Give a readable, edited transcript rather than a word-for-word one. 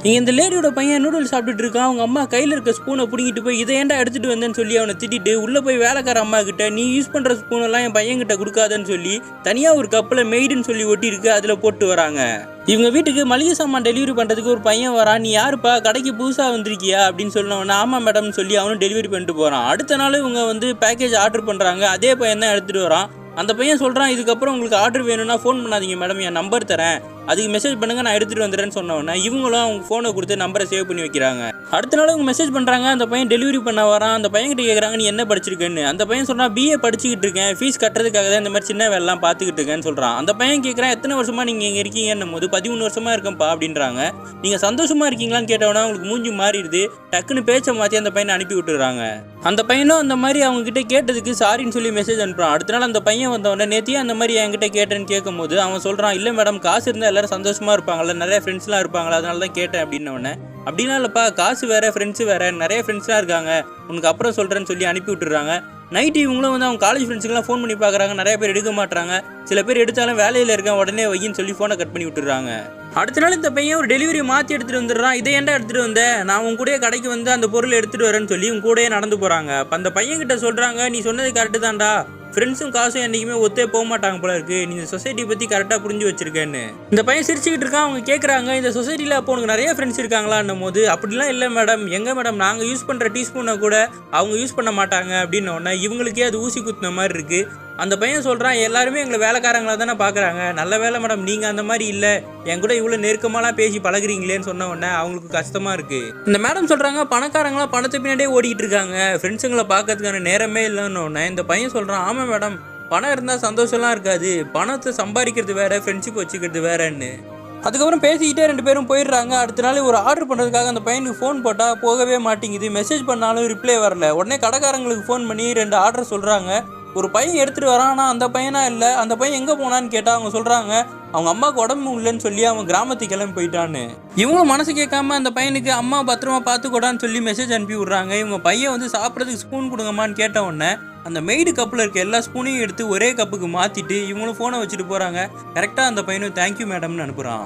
இங்கே இந்த லேடியோட பையன் நூடுல்ஸ் சாப்பிட்டுட்டு இருக்கான். அவங்க அம்மா கையில் இருக்க ஸ்பூனை பிடிங்கிட்டு போய் இதை ஏன்டா எடுத்துகிட்டு வந்தேன்னு சொல்லி அவனை திட்டிட்டு உள்ளே போய் வேலைக்கார அம்மா கிட்ட நீ யூஸ் பண்ணுற ஸ்பூனெல்லாம் என் பையன்கிட்ட கொடுக்காதன்னு சொல்லி தனியாக ஒரு கப்பில் மெய்டுன்னு சொல்லி ஒட்டியிருக்கு, அதில் போட்டு வராங்க. இவங்க வீட்டுக்கு மளிகை சாமான் டெலிவரி பண்ணுறதுக்கு ஒரு பையன் வரான். நீ யாருப்பா, கடைக்கு புதுசாக வந்திருக்கியா அப்படின்னு சொன்னவொன்னே ஆமாம் மேடம் சொல்லி அவனும் டெலிவரி பண்ணிட்டு போகிறான். அடுத்த நாள் இவங்க வந்து பேக்கேஜ் ஆர்டர் பண்ணுறாங்க. அதே பையன் தான் எடுத்துகிட்டு வரான். அந்த பையன் சொல்கிறான், இதுக்கப்புறம் உங்களுக்கு ஆர்டர் வேணும்னா ஃபோன் பண்ணாதீங்க மேடம், என் நம்பர் தரேன், அதுக்கு மெசேஜ் பண்ணுங்கள், நான் எடுத்துகிட்டு வந்துடுறேன்னு சொன்னவொன்னே இவங்களும் அவங்க ஃபோனை கொடுத்து நம்பரை சேவ் பண்ணி வைக்கிறாங்க. அடுத்த நாள் இவங்க மெசேஜ் பண்ணுறாங்க. அந்த பையன் டெலிவரி பண்ண வரான். அந்த பையன்கிட்ட கேட்குறாங்க நீ என்ன படிச்சிருக்கேன்னு. அந்த பையன் சொல்கிறான் பிஏ படிச்சுக்கிட்டு இருக்கேன், ஃபீஸ் கட்டுறதுக்காக தான் இந்த மாதிரி சின்ன வேலைலாம் பார்த்துக்கிட்டு இருக்கேன்னு சொல்கிறான். அந்த பையன் கேட்குறான் எத்தனை வருஷமாக நீங்கள் இங்கே இருக்கீங்கன்னும் போது 13 வருஷமாக இருக்கேன்ப்பா அப்படின்றாங்க. நீங்கள் சந்தோஷமாக இருக்கீங்களான்னு கேட்டவொன்னே அவங்களுக்கு மூஞ்சி மாறிடுது. டக்குன்னு பேச்சை மாற்றி அந்த பையனை அனுப்பி விட்டுறாங்க. அந்த பையனும் அந்த மாதிரி அவங்க கிட்ட கேட்டதுக்கு சாரின்னு சொல்லி மெசேஜ் அனுப்புறான். அடுத்த நாள் அந்த பையன் வந்தவொடனே நேத்தியே அந்த மாதிரி என்கிட்ட கேட்டேன்னு கேட்கும்போது அவன் சொல்கிறான் இல்லை மேடம், காசு இருந்தால் எல்லாரும் சந்தோஷமாக இருப்பாங்களா, நிறைய ஃப்ரெண்ட்ஸ்லாம் இருப்பாங்களா, அதனால தான் கேட்டேன் அப்படின்னவொடனே அப்படின்னா இல்லைப்பா, காசு வேறு ஃப்ரெண்ட்ஸு வேறு, நிறைய ஃப்ரெண்ட்ஸ்லாம் இருக்காங்க, உனக்கு அப்புறம் சொல்கிறேன்னு சொல்லி அனுப்பி விட்டுறாங்க. நைட்டு இவங்களும் வந்து அவங்க காலேஜ் ஃப்ரெண்ட்ஸுக்கெல்லாம் ஃபோன் பண்ணி பார்க்குறாங்க. நிறைய பேர் எடுக்க மாட்டாங்க. சில பேர் எடுத்தாலும் வேலையில் இருக்கேன் உடனே வையின்னு சொல்லி ஃபோனை கட் பண்ணி விட்டுறாங்க. அடுத்த நாள் இந்த பையன் ஒரு டெலிவரி மாற்றி எடுத்துகிட்டு வந்துடுறான். இதை ஏன்டா எடுத்துகிட்டு வந்தேன், நான் உங்க கூட கடைக்கு வந்து அந்த பொருளை எடுத்துகிட்டு வரேன்னு சொல்லி உங்க கூடயே நடந்து போகிறாங்க. அப்போ அந்த பையன்கிட்ட சொல்கிறாங்க நீ சொன்னது கரெக்டு தான்டா, ஃப்ரெண்ட்ஸும் காசும் என்றைக்குமே ஒத்தே போக மாட்டாங்க போல இருக்கு, நீ இந்த சொசைட்டி பற்றி கரெக்டாக புரிஞ்சு வச்சிருக்கேன்னு. இந்த பையன் சிரிச்சுக்கிட்டு இருக்கான். அவங்க கேட்குறாங்க இந்த சொசைட்டியில் அப்போ உனக்கு நிறைய ஃப்ரெண்ட்ஸ் இருக்காங்களான்னும் போது அப்படிலாம் இல்லை மேடம், எங்கே மேடம், நாங்கள் யூஸ் பண்ணுற டீஸ்பூனை கூட அவங்க யூஸ் பண்ண மாட்டாங்க அப்படின்னோடனே இவங்களுக்கே அது ஊசி குத்துன மாதிரி இருக்குது. அந்த பையன் சொல்கிறான் எல்லாருமே எங்களை வேலைக்காரங்களாக தானே பார்க்குறாங்க, நல்ல வேலை மேடம் நீங்கள் அந்த மாதிரி இல்லை, என் கூட இவ்வளோ நெருக்கமாலாம் பேசி பழகுறீங்களேன்னு சொன்ன உடனே அவங்களுக்கு கஷ்டமாக இருக்குது. இந்த மேடம் சொல்கிறாங்க பணக்காரங்களாம் பணத்தை பின்னாடியே ஓடிக்கிட்டு இருக்காங்க, ஃப்ரெண்ட்ஸுங்களை பார்க்கறதுக்கான நேரமே இல்லைன்னு உடனே இந்த பையன் சொல்கிறான் ஆமாம் மேடம், பணம் இருந்தால் சந்தோஷம்லாம் இருக்காது, பணத்தை சம்பாதிக்கிறது வேறு, ஃப்ரெண்ட்ஷிப் வச்சுக்கிறது வேறன்னு. அதுக்கப்புறம் பேசிக்கிட்டே 2 பேரும் போயிடுறாங்க. அடுத்த நாள் ஒரு ஆர்டர் பண்ணுறதுக்காக அந்த பையனுக்கு ஃபோன் போட்டால் போகவே மாட்டேங்குது, மெசேஜ் பண்ணாலும் ரிப்ளை வரல. உடனே கடைக்காரங்களுக்கு ஃபோன் பண்ணி 2 ஆர்டர் சொல்கிறாங்க. ஒரு பையன் எடுத்துகிட்டு வரான், ஆனால் அந்த பையனா இல்லை. அந்த பையன் எங்கே போனான்னு கேட்டால் அவங்க சொல்கிறாங்க அவங்க அம்மாவுக்கு உடம்பு இல்லைன்னு சொல்லி அவன் கிராமத்துக்கு கிளம்பி போயிட்டான்னு. இவங்களும் மனசு கேட்காம அந்த பையனுக்கு அம்மா பத்திரமா பார்த்துக்கூடான்னு சொல்லி மெசேஜ் அனுப்பி விட்றாங்க. இவங்க பையன் வந்து சாப்பிட்றதுக்கு ஸ்பூன் கொடுங்கம்மான்னு கேட்ட உடனே அந்த மெய்டு கப்பில் இருக்க எல்லா ஸ்பூனையும் எடுத்து ஒரே கப்புக்கு மாற்றிட்டு இவங்களும் ஃபோனை வச்சுட்டு போகிறாங்க. கரெக்டாக அந்த பையனும் தேங்க்யூ மேடம்னு அனுப்புகிறான்.